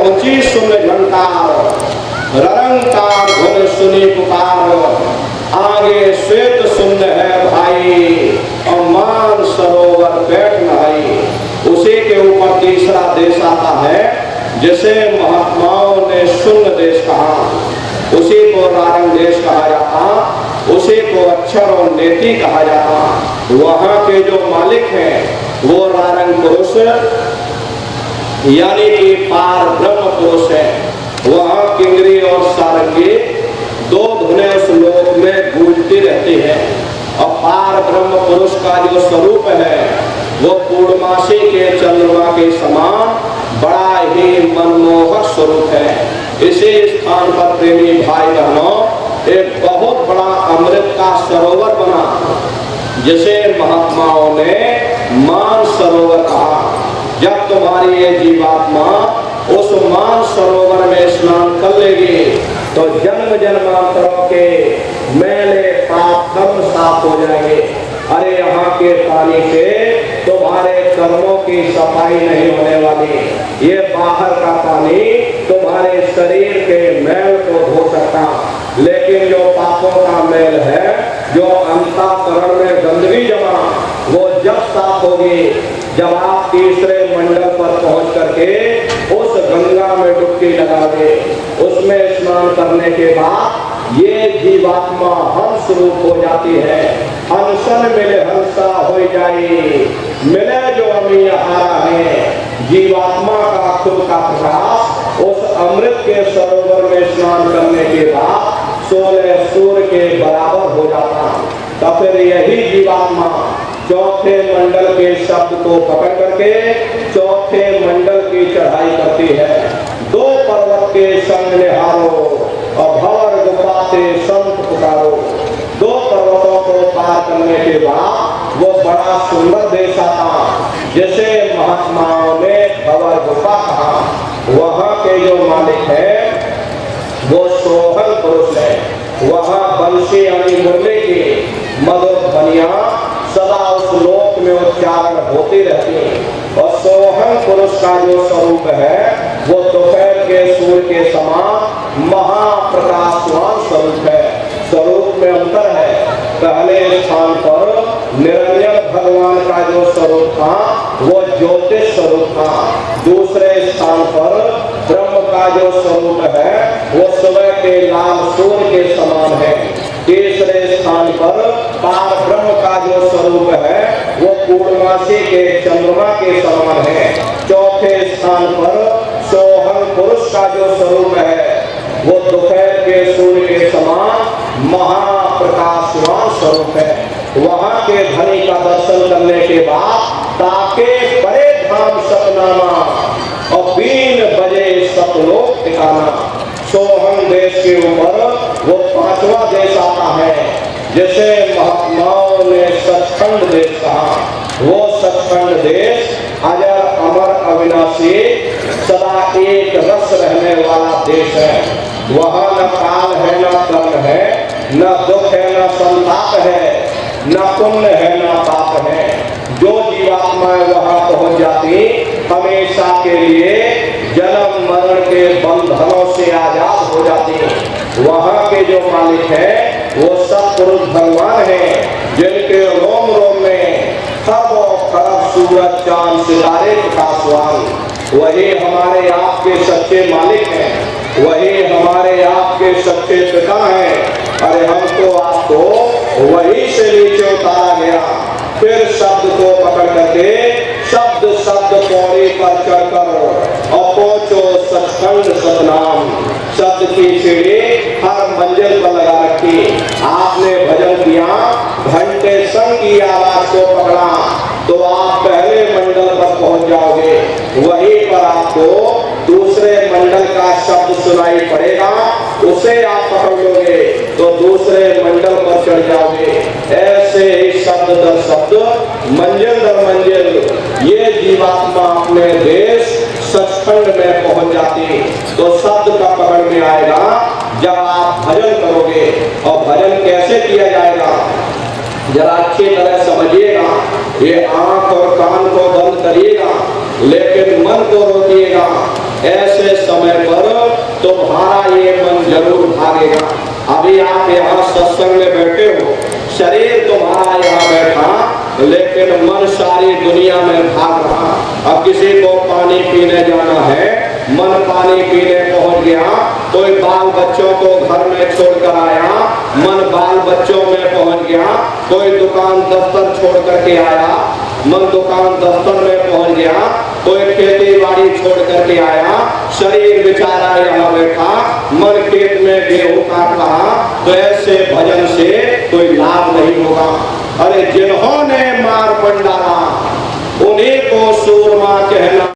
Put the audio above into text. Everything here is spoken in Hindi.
पहुंची सुन घंटार, ररंकार धुन सुनी पुकार, आगे श्वेत सुंद है भाई और मान सरोवर बैठ नहाई। उसी के ऊपर तीसरा देश आता है जिसे महात्माओं ने शून्य देश कहा, उसी को रारंग देश कहा जाता, उसी को अक्षर और नेति कहा जाता। वहां के जो मालिक हैं वो रारंग पुरुष यानी कि पार ब्रह्म पुरुष है। वहां किंगरी और सारंगी दो धुनें उस लोक में गूंजती रहती है और पार ब्रह्म पुरुष का जो स्वरूप है वो पूर्णमासी के चंद्रमा के समान बड़ा ही मनमोहक स्वरूप है। इसी स्थान पर प्रेमी भाई बहनों एक बहुत बड़ा अमृत का सरोवर बना जिसे महात्माओं ने मान सरोवर कहा। जब तुम्हारी ये जीवात्मा उस मान सरोवर में स्नान कर लेगी तो जन्म जन्मांतरों के मैले पाप कर्म साफ हो जाएंगे। अरे यहाँ के पानी से तुम्हारे कर्मों की सफाई नहीं होने वाली। ये बाहर का पानी तुम्हारे शरीर के मैल को धो सकता, लेकिन जो पापों का मैल है, जो अंतःकरण में गंदगी जमा, वो जब साफ होगी जब आप तीसरे मंडल पर पहुंच करके उस गंगा में डुबकी लगाओगे। उसमें स्नान करने के बाद ये जीवात्मा हंस रूप हो जाती है। हंसन मिले हंसा हो जाए, मिले जो अमी हारा है। जीवात्मा का खुद का प्रकाश उस अमृत के सरोवर में स्नान करने के बाद 16 सूर्य के बराबर हो जाता। तो फिर यही जीवात्मा चौथे मंडल के शब्द को पकड़ करके चौथे मंडल की चढ़ाई करती है। दो पर्वत के संग निहारो और भंवर गुफा से संत पुकारो। दो पर्वतों को पार करने के बाद वो बड़ा सुंदर देश आता जिसे महात्माओं ने भंवर गुफा कहा। वहाँ के जो मालिक है वो सोहन पुरुष है। वहाँ बंशी यानी मुरली की मधुर ध्वनिया सदा उस लोक में उच्चारण होती रहती है। और सोहन पुरुष का जो स्वरूप है वो दोपहर के सूर्य के समान महाप्रकाशवान स्वरूप है। स्वरूप में अंतर है। पहले स्थान पर निरंजन भगवान का जो स्वरूप था वो ज्योतिष स्वरूप था। दूसरे स्थान पर ब्रह्म का जो स्वरूप है वो सुबह के लाल सूर्य के समान है। तीसरे स्थान पर पार ब्रह्म का जो स्वरूप है वो पूर्णमासी के चंद्रमा के समान है। चौथे स्थान पर सोहन पुरुष का जो स्वरूप है वो दोपहर के सूर्य के समान महाप्रकाशवान स्वरूप है। वहाँ के धनी का दर्शन करने के बाद ताके परे धाम सतनामा और 3 बजे सतलोक ठिकाना। सोहन देश के ऊपर वो 5वां देश आता है जिसे महात्माओं ने सचखंड देश कहा। वो सचखंड देश अजर अमर अविनाशी सदा एक रस रहने वाला देश है। वहाँ न काल है, न कर्म है, न दुख है, न संताप है, न पुण्य है, न पाप है। जो जीवात्माएं वहाँ पहुँच जाती हमेशा के लिए जन्म मरण के बंधनों से आजाद हो जाती है। वहाँ के जो मालिक है वो सत्पुरुष भगवान है जिनके रोम रोम में खरबों खरब सूरज चांद सितारे प्रकाशवान। वही हमारे आपके सच्चे मालिक हैं, वही हमारे आपके सच्चे पिता हैं। अरे हमको आपको वही से नीचे उतारा गया। फिर शब्द को पकड़ करके शब्द शब्द पौड़ी पर चढ़कर और पहुंचो सचखंड सतनाम। शब्द की सीढ़ी हर मंजिल पर लगा रखी। आपने भजन किया, घंटे संग की आवाज को पकड़ा तो आप पहले मंडल पर पहुंच जाओगे। वहीं पर आपको दूसरे मंडल का शब्द सुनाई पड़ेगा, उसे आप पकड़ लोगे तो दूसरे मंडल पर चढ़ जाओगे। ऐसे ही शब्द दर शब्द, मंजिल दर मंजिल ये जीवात्मा अपने देश सचखंड में पहुंच जाती। तो शब्द का पकड़ में आएगा जब आप भजन करोगे। और भजन कैसे किया जाएगा जरा अच्छी तरह समझिएगा। ये आंख और कान को बंद करिएगा लेकिन मन को रोकिएगा। ऐसे समय पर तुम्हारा ये मन जरूर भागेगा। अभी आप यहाँ सत्संग में बैठे हो, शरीर तुम्हारा यहाँ बैठा, लेकिन मन सारी दुनिया में भाग रहा। अब किसी को पानी पीने जाना है, मन पानी पीने पहुंच गया, कोई बाल बच्चों को घर में छोड़कर आया, मन बाल बच्चों में पहुंच गया, कोई दुकान दफ्तर छोड़ करके आया, मन दुकान दफ्तर में पहुंच गया, कोई खेती बाड़ी छोड़ करके आया, शरीर बेचारा यहाँ बैठा, मन खेत में गेहूं काट रहा। तो ऐसे भजन से कोई लाभ नहीं होगा। अरे जिन्होंने मार बंडारा उन्हीं को सूरमा कहना।